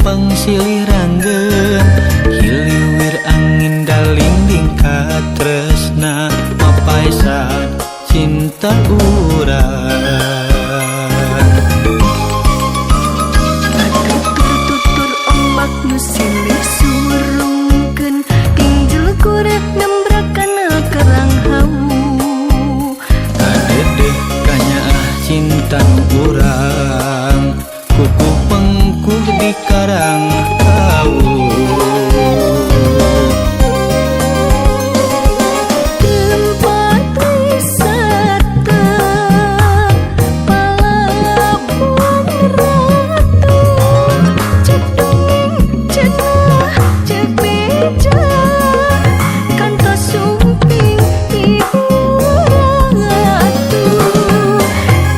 cepeng silih ranggeun hiliwir angin dalinding ka tresna mapaisan cinta urang. Tutur ombak nu silih surungkeun tinjul kuret nembrakan kerang hawu Kadedeh kanyaah cinta nu urang kuku pengkuh di karang hawu. tempat wisata Palabuhan Ratu cek dongeng cenah cek beja kantos sumping ibu ratu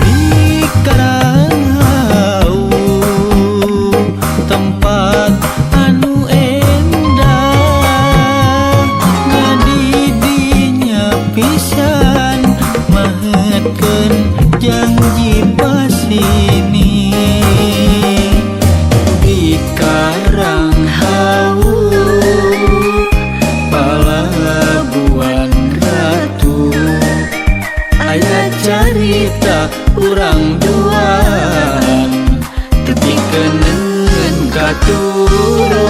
Di karang hawu tempat anu endah ngadidinya pisan mahetkeun janji pasini. Di karang hawu Palabuhan Ratu aya carita urang duaan tepikeun katurunan.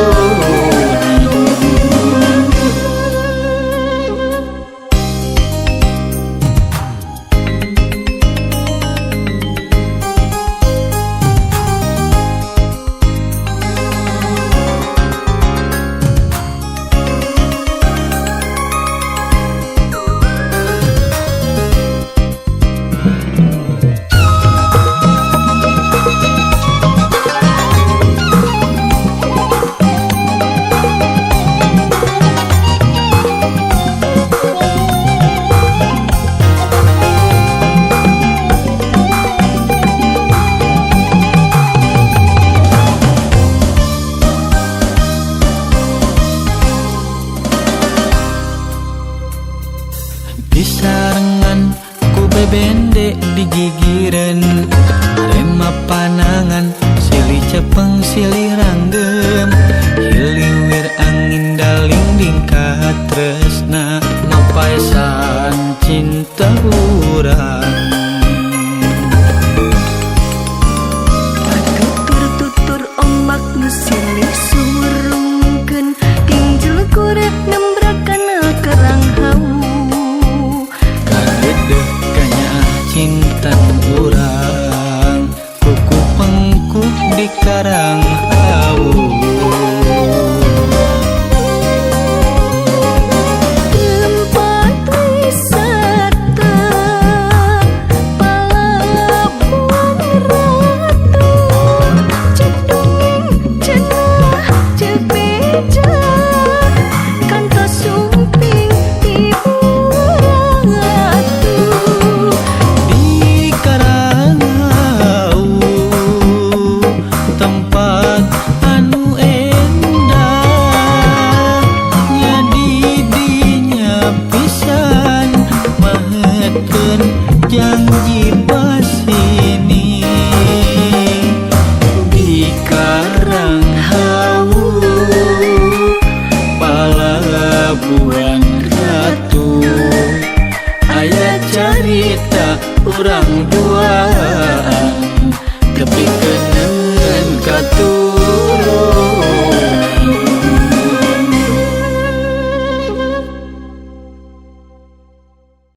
Disarengan ku bebende di gigireun rema panangan silih cepeng silih